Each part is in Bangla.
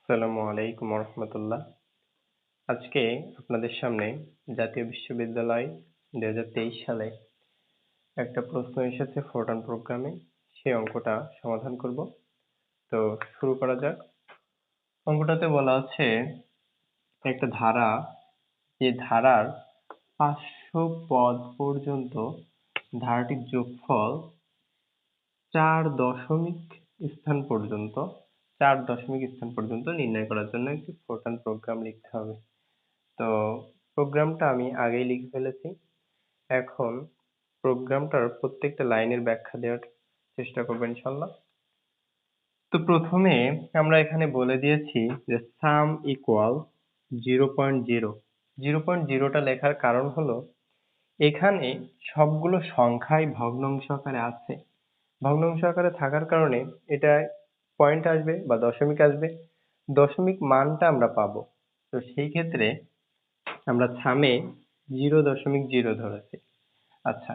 আসসালামু আলাইকুম রহমতুল্লাহ। আজকে আপনাদের সামনে জাতীয় বিশ্ববিদ্যালয় 2023 সালে একটা প্রশ্ন এসেছে ফোরট্রান প্রোগ্রামে, সেই অঙ্কটা সমাধান করব। তো শুরু করা যাক। অঙ্কটাতে বলা আছে একটা ধারা, যে ধারার 500 পদ পর্যন্ত ধারাটির যোগফল 4 দশমিক স্থান পর্যন্ত নির্ণয় করার জন্য একটি ফোরট্রান প্রোগ্রাম লিখতে হবে। তো প্রোগ্রামটা আমি আগেই লিখে ফেলেছি। এখন প্রোগ্রামটার প্রত্যেকটা লাইনের ব্যাখ্যা দেওয়ার চেষ্টা করবো ইনশাল্লাহ। তো প্রথমে আমরা এখানে বলে দিয়েছি যে সাম ইকুয়াল 0.0। 0.0টা লেখার কারণ হলো এখানে সবগুলো সংখ্যাই ভগ্নাংশ আকারে আছে। ভগ্নাংশ আকারে থাকার কারণে এটা পয়েন্ট আসবে বা দশমিক আসবে, দশমিক মানটা আমরা পাবো। তো সেই ক্ষেত্রে আমরা সামে 0.0 ধরেছি। আচ্ছা,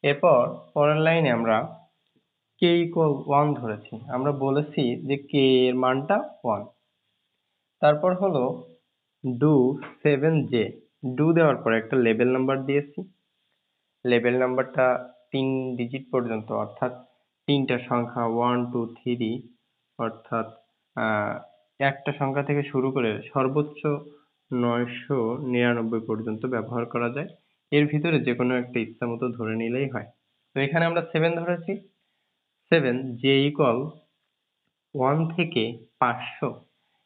এরপর পরের লাইনে আমরা কে ইকুয়াল 1 ধরেছি। আমরা বলেছি যে কে এর মানটা 1। তারপর হলো ডু 7j। ডু দেওয়ার পর একটা লেবেল নাম্বার দিয়েছি। লেবেল নাম্বারটা 3 ডিজিট পর্যন্ত, অর্থাৎ 3টা সংখ্যা 1 2 3, অর্থাৎ একটা সংখ্যা থেকে শুরু করে সর্বোচ্চ 999 পর্যন্ত ব্যবহার করা যায়। এর ভিতরে যে কোনো একটা ইচ্ছা মতো ধরে নিলেই হয়। তো এখানে আমরা 7 ধরেছি। 7 জে ইকুয়াল 1 থেকে 500।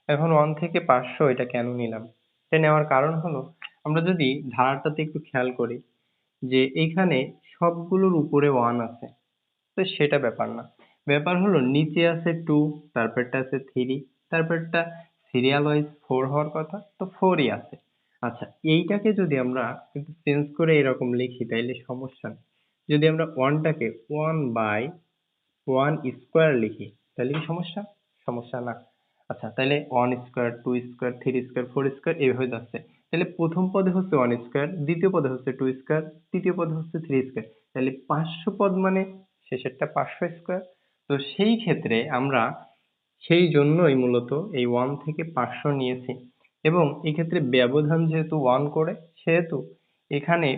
এখন 1 থেকে 500 এটা কেন নিলাম? এটা নেওয়ার কারণ হলো আমরা যদি ধারাটাতে একটু খেয়াল করি যে এইখানে সবগুলোর উপরে 1 আছে, তো সেটা ব্যাপার না। ব্যাপার হলো নিচে আছে 2, তারপরটা আছে 3, তারপরটা সিরিয়াল ওয়াইজ 4 হওয়ার কথা, তো 4ই আছে। আচ্ছা, এইটাকে যদি আমরা একটু চেঞ্জ করে এরকম লিখি তাইলে সমস্যা নেই। যদি আমরা 1টাকে 1/1 স্কোয়ার লিখি তাহলে কি সমস্যা? সমস্যা না। আচ্ছা, তাহলে 1 স্কোয়ার, 2 স্কোয়ার, 3 স্কোয়ার, 4 স্কোয়ার এইভাবে যাচ্ছে। তাহলে প্রথম পদে হচ্ছে 1 স্কোয়ার, দ্বিতীয় পদে হচ্ছে 2 স্কোয়ার, তৃতীয় পদে হচ্ছে 3 স্কোয়ার। তাহলে 500 পদ মানে শেষেরটা 500 স্কোয়ার। তো সেই ক্ষেত্রে আমরা সেই জন্যই মূলত এই 1 থেকে 500 নিয়েছি। এবং এই ক্ষেত্রে ব্যবধান যেহেতু 1 করে, সেহেতু এখানে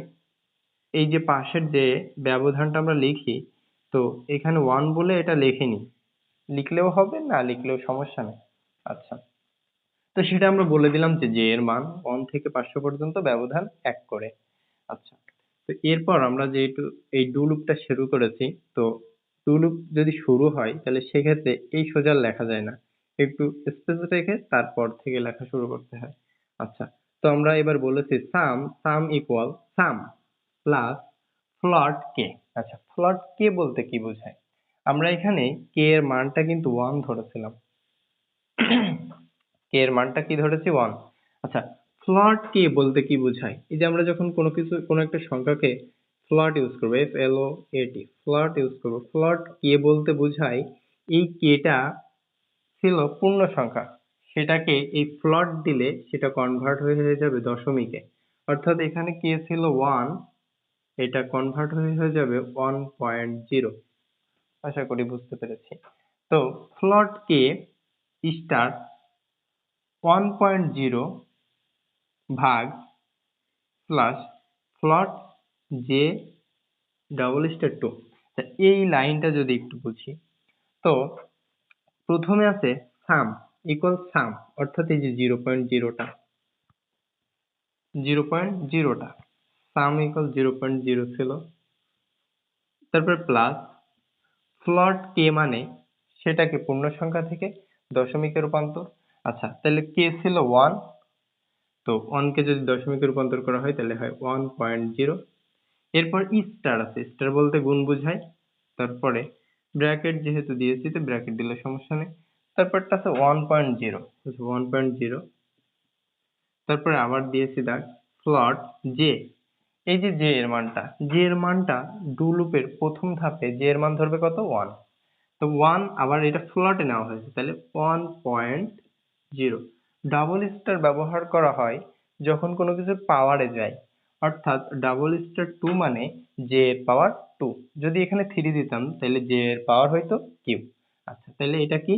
এই যে পাশের যে ব্যবধানটা আমরা লিখি, তো এখানে 1 বলে এটা লিখিনি। লিখলেও হবে, না লিখলেও সমস্যা নেই। আচ্ছা, তো সেটা আমরা বলে দিলাম যে জে এর মান 1 থেকে 500 পর্যন্ত ব্যবধান 1 করে। আচ্ছা, তো এরপর আমরা যেহেতু এই ডু লুপটা শুরু করেছি, তো ডু লুপ যদি শুরু হয় তাহলে সেক্ষেত্রে এই সোজা লেখা যায় না, একটু স্পেস রেখে তারপর থেকে লেখা শুরু করতে হয়। আচ্ছা, তো আমরা এবার বলেছি সাম ইকুয়াল সাম প্লাস ফ্লট কে। আচ্ছা, ফ্লট কে বলতে কি বোঝায়? আমরা এখানে কে এর মানটা কিন্তু 1 ধরেছিলাম। কে এর মানটা কি ধরেছি? 1। আচ্ছা, ফ্লট কে বলতে কি বোঝায়? এই যে আমরা যখন কোনো একটা সংখ্যাকে ফ্লট ইউজ করবো, FLOAT, ফ্লট ইউজ করবো, ফ্লট কে বলতে বোঝায় এই কেটা ছিল পূর্ণ সংখ্যা, সেটাকে এই ফ্লট দিলে সেটা কনভার্ট হয়ে যাবে দশমিকে। অর্থাৎ এখানে কে ছিল 1, এটা কনভার্ট হয়ে যাবে 1.0। আশা করি বুঝতে পেরেছি। তো ফ্লট কে স্টার 1.0 ভাগ প্লাস ফ্লট জে ডাবল স্টার 2। এই লাইনটা যদি একটু বুঝি, তো প্রথমে আছে সাম ইকুয়াল সাম, অর্থাৎ এই যে 0.0টা সাম ইকুয়াল 0.0 ছিল। তারপর প্লাস ফ্লট কে মানে সেটাকে পূর্ণ সংখ্যা থেকে দশমিকে রূপান্তর। আচ্ছা, তাহলে কে ছিল 1, তো 1 কে যদি দশমিকে রূপান্তর করা হয় তাহলে হয় 1.0। এরপর স্টার আছে, স্টার বলতে গুণ বোঝায়। তারপরে ব্র্যাকেট যেহেতু দিয়েছি তো ব্র্যাকেট দিলে সমস্যা নেই। তারপরটা আছে 1.0। তারপরে আবার দিয়েছি দাগ ফ্লট জে। এই যে জে এর মানটা ডু লুপের প্রথম ধাপে জে এর মান ধরবে কত? 1। তো 1 আবার এটা ফ্লটে নেওয়া হয়েছে, তাহলে 1.0। ডাবল স্টার ব্যবহার করা হয় যখন কোনো কিছুর পাওয়ারে যায়, অর্থাৎ ডাবল স্টার 2 মানে জে এর পাওয়ার 2। যদি এখানে 3 দিতাম তাহলে জে এর পাওয়ার হয়তো কিউব। আচ্ছা, তাহলে এটা কি?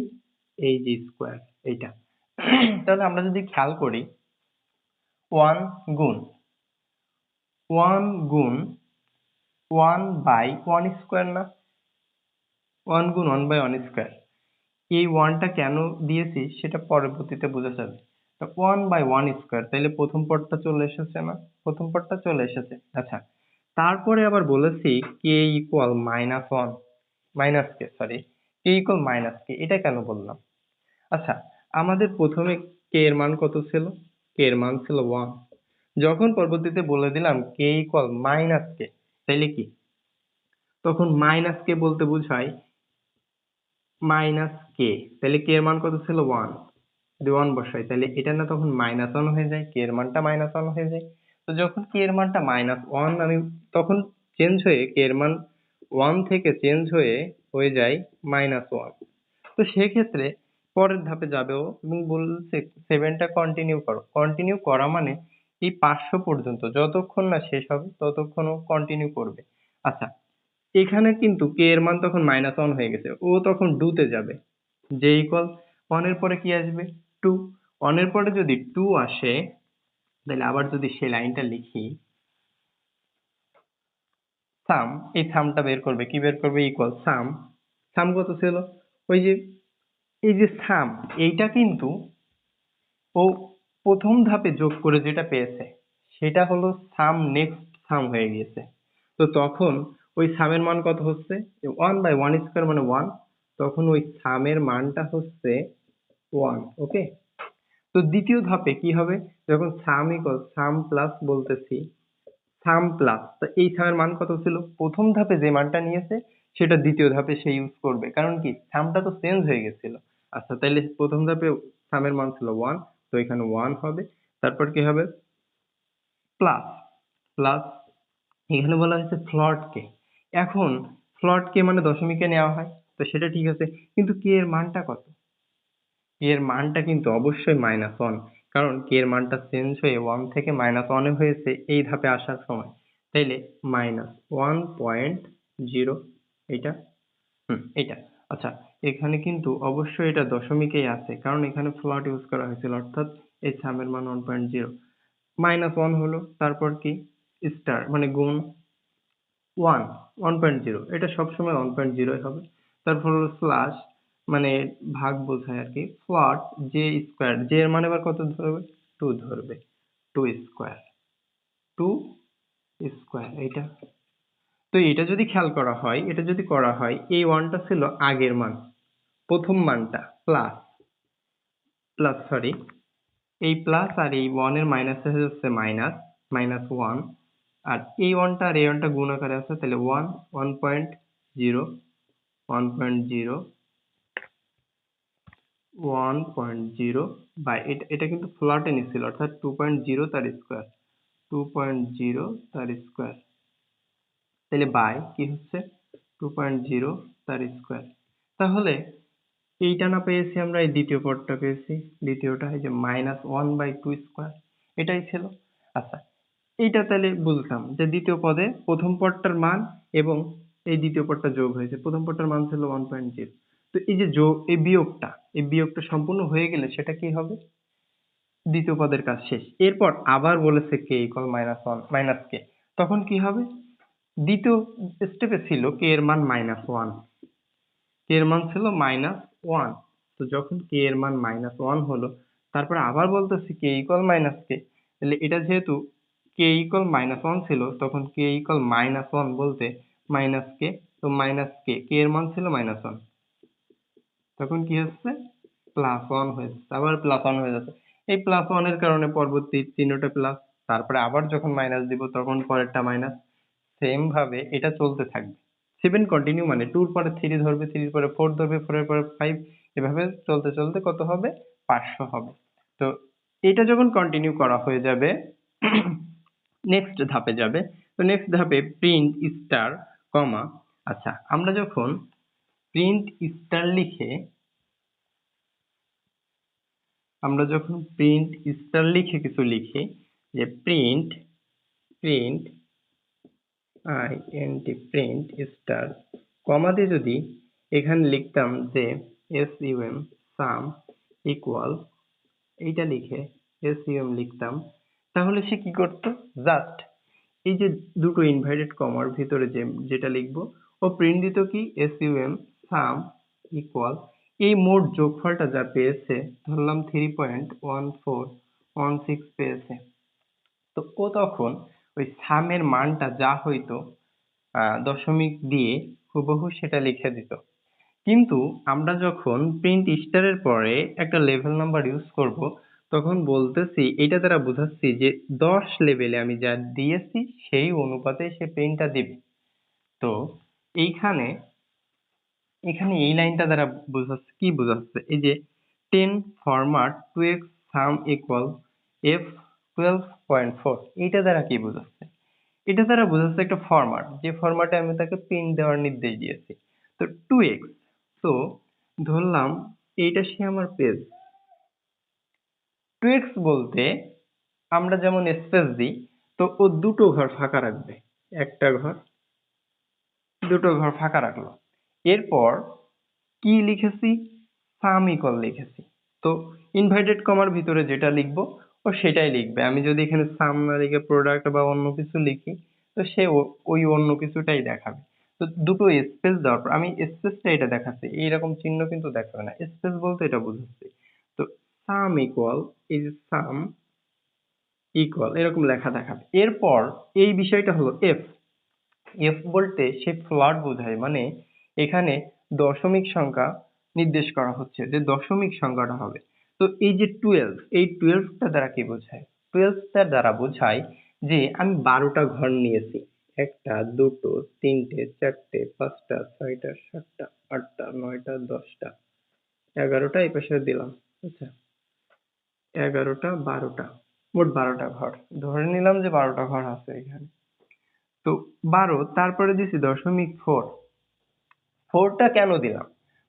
এই যে স্কোয়ার, এইটা তাহলে আমরা যদি খেয়াল করি 1 গুণ 1 গুণ 1 বাই 1 স্কোয়ার না, 1 গুণ 1 বাই 1 স্কোয়ার। এই 1 টা কেন দিয়েছি সেটা পরবর্তীতে বোঝা যাবে। তো 1 বাই 1 স্কোয়ার, তাহলে প্রথম পদটা চলে এসেছে না, প্রথম পদটা চলে এসেছে। আচ্ছা, তারপরে আবার বলেছি K equal minus one, minus কে, সরি, কে ইকুয়াল মাইনাস কে। এটা কেন বললাম? আচ্ছা, আমাদের প্রথমে কে এর মান কত ছিল? কে এর মান ছিল 1। যখন পরবর্তীতে বলে দিলাম কে ইকুয়াল মাইনাস কে, তাইলে কি তখন মাইনাস কে বলতে বোঝায় মাইনাস কে, তাহলে কে এর মান কত ছিল? 1। যদি 1 বসাই তাহলে এটা না তখন মাইনাস 1 হয়ে যায়, কে এর মানটা মাইনাস 1 হয়ে যায়। তো যখন কে এর মানটা মাইনাস 1 আমি তখন চেঞ্জ হয়ে কে এর মান 1 থেকে চেঞ্জ হয়ে যায় মাইনাস 1। তো সেক্ষেত্রে পরের ধাপে যাবেও এবং বলছে 7 টা কন্টিনিউ করো। কন্টিনিউ করা মানে এই 500 পর্যন্ত যতক্ষণ না শেষ হবে ততক্ষণও কন্টিনিউ করবে। আচ্ছা, এখানে কিন্তু কে এর মান তখন মাইনাস 1 হয়ে গেছে, ও তখন 2 তে যাবে। যে ইকুয়াল 1 এর পরে কি আসবে? 2। 1 এর পরে যদি 2 আসে তাহলে আবার যদি সেই লাইনটা লিখি, সাম, এই সামটা বের করবে, কি বের করবে? ইকুয়াল সাম। সাম কত ছিল? ওই যে এই যে সাম, এইটা কিন্তু ও প্রথম ধাপে যোগ করে যেটা পেয়েছে সেটা হলো সাম নেক্সট সাম হয়ে গিয়েছে। তো তখন ওই সামের মান কত হচ্ছে? 1 বাই 1 স্কোয়ার মানে 1। তখন ওই সামের মানটা হচ্ছে 1। ওকে, তো দ্বিতীয় ধাপে কি হবে? যখন সাম ইকুয়াল সাম প্লাস বলতেছি, সাম প্লাস, তো এই সামের মান কত ছিল? প্রথম ধাপে যে মানটা নিয়েছে সেটা দ্বিতীয় ধাপে সে ইউজ করবে, কারণ কি সামটা তো চেঞ্জ হয়ে গেছিল। আচ্ছা, তাইলে প্রথম ধাপে সামের মান ছিল 1, তো এখানে 1 হবে। তারপর কি হবে? প্লাস, প্লাস, এখানে বলা হয়েছে ফ্লট কে। এখন ফ্লট কে মানে দশমিকে নেওয়া হয়, তো সেটা ঠিক আছে, কিন্তু কে এর মানটা কত? কে এর মানটা কিন্তু অবশ্যই মাইনাস 1, কারণ কে এর মানটা চেঞ্জ হয়ে 1 থেকে মাইনাস 1 এ হয়েছে এই ধাপে আসার সময়। তাইলে মাইনাস 1.0, এটা, এটা। আচ্ছা, এখানে কিন্তু অবশ্যই এটা দশমিকেই আছে, কারণ এখানে ফ্লট ইউজ করা হয়েছিল, অর্থাৎ এই সামের মান 1.0। মাইনাস 1 হলো, তারপর কি স্টার মানে গুণ 1, 1.0, এটা সবসময় 1.0 হবে। তারপর হলো স্ল্যাশ মানে ভাগ বোঝায় আর কি। ফ্লট জে স্কোয়ার, জে এর মানে আবার কত ধরবে? 2 ধরবে, 2 স্কোয়ার, 2 স্কোয়ার, এইটা। তো এটা যদি খেয়াল করা হয়, এটা যদি করা হয়, এই 1 টা ছিল আগের মান, প্রথম মানটা, প্লাস, প্লাস সরি, এই প্লাস আর এই 1 এর মাইনাস হয়ে যাচ্ছে মাইনাস, মাইনাস 1। আর এই 1 টা আর এই 1 টা গুণ আকারে আছে, তাহলে 1, 1.0, 1.0, 1.0 বাই এটা কিন্তু ফ্ল্যাটে নিছিল, অর্থাৎ 2.0 তার স্কোয়ার, 2.0 তার স্কোয়ার, তাহলে বাই কি হচ্ছে? 2.0 তার স্কোয়ার। তাহলে এইটা না পেয়েছি আমরা, এই দ্বিতীয় পদটা পেয়েছি, দ্বিতীয়টা এই যে মাইনাস 1/2 স্কোয়ার, এটাই ছিল। আচ্ছা, এইটা তাহলে বুঝলাম যে দ্বিতীয় পদে প্রথম পদটার মান এবং এই দ্বিতীয় পদটা যোগ হয়েছে, প্রথম পদটার মান ছিল 1.0। তো এই যে যোগ, এই বিয়োগটা সম্পূর্ণ হয়ে গেলে সেটা কি হবে? দ্বিতীয় পদের কাজ শেষ। এরপর আবার বলেছে কে ইকুয়াল মাইনাস 1 মাইনাস কে, তখন কি হবে? দ্বিতীয় স্টেপে ছিল কে এর মান মাইনাস 1, কে এর মান ছিল মাইনাস 1। তো যখন কে এর মান মাইনাস 1 হলো, তারপরে আবার বলতেছি কে ইকুয়াল মাইনাস কে, তাহলে এটা যেহেতু কে ইকুয়াল মাইনাস 1 ছিল, তখন কে ইকুয়াল মাইনাস 1 বলতে মাইনাস কে, তো মাইনাস কে, কে এর মান ছিল মাইনাস 1, তখন কি হচ্ছে? প্লাস 1 হয়ে যাচ্ছে, আবার প্লাস 1 হয়ে যাচ্ছে। এই প্লাস 1 এর কারণে পরবর্তী চিহ্নটা প্লাস, তারপরে আবার যখন মাইনাস দিব তখন পরেরটা মাইনাস, সেম ভাবে এটা চলতে থাকবে। 7 কন্টিনিউ মানে 2 এর পরে 3 ধরবে, 3 এর পরে 4 ধরবে, 4 এর পরে 5, এভাবে চলতে চলতে কত হবে? 500 হবে। তো এটা যখন কন্টিনিউ করা হয়ে যাবে নেক্সট ধাপে যাবে। তো নেক্সট ধাপে প্রিন্ট স্টার কমা। আচ্ছা, আমরা যখন প্রিন্ট স্টার লিখে, আমরা যখন প্রিন্ট স্টার লিখে কিছু লিখি, যে প্রিন্ট, প্রিন্ট প্রিন্ট স্টার কমা দিয়ে যদি এখানে লিখতাম যে সাম ইকুয়াল এইটা লিখে SUM লিখতাম, তাহলে সে কি করতো? জাস্ট এই যে দুটো ইনভার্টেড কমার ভিতরে যেটা লিখবো, ও প্রিন্ট দিত কি SUM সাম ইকুয়াল এই মোট যোগফলটা যা পেয়েছে, ধরলাম 3.1416 পেয়েছে। তো ও তখন ওই সামের মানটা যা হইতো দশমিক দিয়ে হুবহু সেটা লিখে দিত। কিন্তু আমরা যখন প্রিন্ট স্টারের পরে একটা লেভেল নাম্বার ইউজ করব, তখন বলতেছি এটা দ্বারা বোঝাচ্ছি যে 10 লেভেলে আমি যা দিয়েছি সেই অনুপাতে সে প্রিন্টটা দিবে। তো এইখানে এখানে এই লাইনটা দ্বারা বোঝাচ্ছে কি বোঝাচ্ছে, এই যে 10 ফরম্যাট 2x সাম ইকুয়াল f12.4, এইটা দ্বারা কি বোঝাচ্ছে? এটা দ্বারা বোঝাচ্ছে একটা ফরম্যাট, যে ফরম্যাটে আমি তাকে প্রিন্ট দেওয়ার নির্দেশ দিয়েছি। তো 2x, তো ধরলাম এইটা সে আমার পেজ। 2x বলতে আমরা যেমন স্পেস দিই, তো ও দুটো ঘর ফাঁকা রাখবে, একটা ঘর দুটো ঘর ফাঁকা রাখলো। এরপর কি লিখেছি? সাম ইকুয়াল লিখেছি। তো ইনভার্টেড কমার ভিতরে যেটা লিখবো ও সেটাই লিখবে। আমি যদি এখানে সাম না লিখে প্রোডাক্ট বা অন্য কিছু লিখি, তো সে ওই অন্য কিছুটাই দেখাবে। তো দুটো স্পেস দেওয়ার পর আমি স্পেসটা এটা দেখাচ্ছি, এইরকম চিহ্ন কিন্তু দেখাবে না, স্পেস বলতে এটা বুঝাচ্ছি। তো সাম ইকুয়াল, এই যে সাম ইকুয়াল এরকম লেখা দেখাবে। এরপর এই বিষয়টা হলো এফ। এফ বলতে সে ফ্লট বোঝায়, মানে এখানে দশমিক সংখ্যা নির্দেশ করা হচ্ছে যে দশমিক সংখ্যাটা হবে। তো এই যে 12, এই 12টা দ্বারা কি বোঝায়? 12টা দ্বারা বোঝায় যে আমি 12টা ঘর নিয়েছি, একটা দুটো তিনটে চারটে পাঁচটা ছয়টা সাতটা আটটা নয়টা 10টা 11টা এই পাশে দিলাম। আচ্ছা, 11টা 12টা, মোট 12টা ঘর ধরে নিলাম যে 12টা ঘর আছে এখানে। তো 12, তারপরে দিছি দশমিক 4। 4টা কেন দিলাম?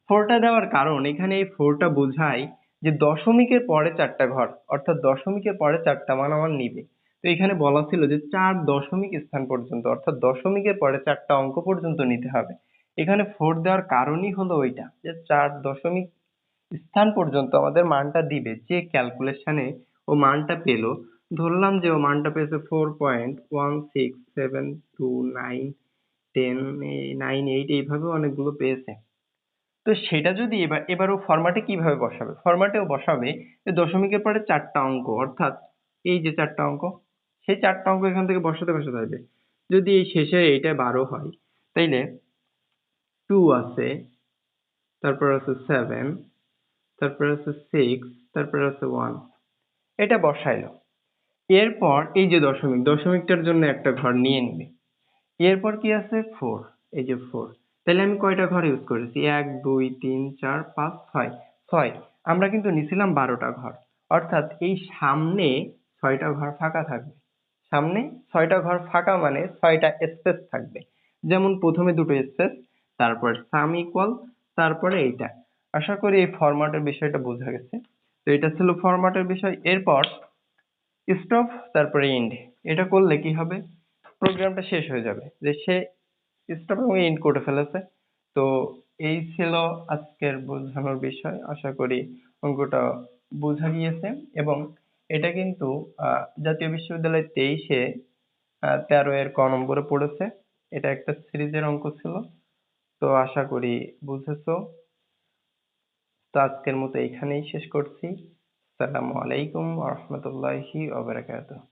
4টা দেওয়ার কারণ এখানে এই 4টা বোঝায় যে দশমিকের পরে 4টা ঘর, অর্থাৎ দশমিকের পরে 4টা মান আমার নিবে। তো এখানে বলা ছিল যে 4 দশমিক স্থান পর্যন্ত, অর্থাৎ দশমিকের পরে 4টা অঙ্ক পর্যন্ত নিতে হবে। এখানে 4 দেওয়ার কারণই হলো ওইটা, যে 4 দশমিক স্থান পর্যন্ত আমাদের মানটা দিবে। যে ক্যালকুলেশনে ও মানটা পেলো, ধরলাম যে ও মানটা পেয়েছে 4.167291098, এইভাবে অনেকগুলো পেয়েছে। তো সেটা যদি এবার ও ফরম্যাটে কিভাবে বসাবে? ফরম্যাটেও বসাবে যে দশমিকের পরে 4টা অঙ্ক, অর্থাৎ এই যে 4টা অঙ্ক, সেই 4টা অঙ্ক এখান থেকে বসাতে বসাতে হবে। যদি এই শেষে এইটা 12 হয়, তাইলে 2 আছে, তারপর আছে 7, তারপর আছে 6, তারপর আছে 1, এটা বসাইলো। এরপর এই যে দশমিকটার জন্য একটা ঘর নিয়ে নিবে। এরপর কি আছে? 4, এই যে 4। তাহলে আমি কয়টা ঘর ইউজ করেছি? 1 2 3 4 5 6, 6। আমরা কিন্তু নিছিলাম 12টা ঘর, অর্থাৎ এই সামনে 6টা ঘর ফাঁকা থাকবে। সামনে 6টা ঘর ফাঁকা মানে 6টা স্পেস থাকবে। যেমন প্রথমে দুটো স্পেস, তারপর সাম ইকুয়াল, তারপরে এইটা। আশা করি এই ফরম্যাটের বিষয়টা বোঝা গেছে। তো এটা ছিল ফরম্যাটের বিষয়। এরপর স্টপ, তারপরে এন্ড, এটা করলে কি হবে? প্রোগ্রামটা শেষ হয়ে যাবে, যে সে স্টপ এবং এন্ড করে ফেলেছে। তো এই ছিল আজকের বোঝানোর বিষয়। আশা করি অঙ্কটা বোঝা গিয়েছে। এবং এটা কিন্তু জাতীয় বিশ্ববিদ্যালয় 23-এ 13 এর ক নম্বরে পড়েছে। এটা একটা সিরিজের অঙ্ক ছিল। তো আশা করি বুঝেছো। তো আজকের মতো এখানেই শেষ করছি। আসসালামু আলাইকুম ওয়া রাহমাতুল্লাহি ওয়া বারাকাতুহু।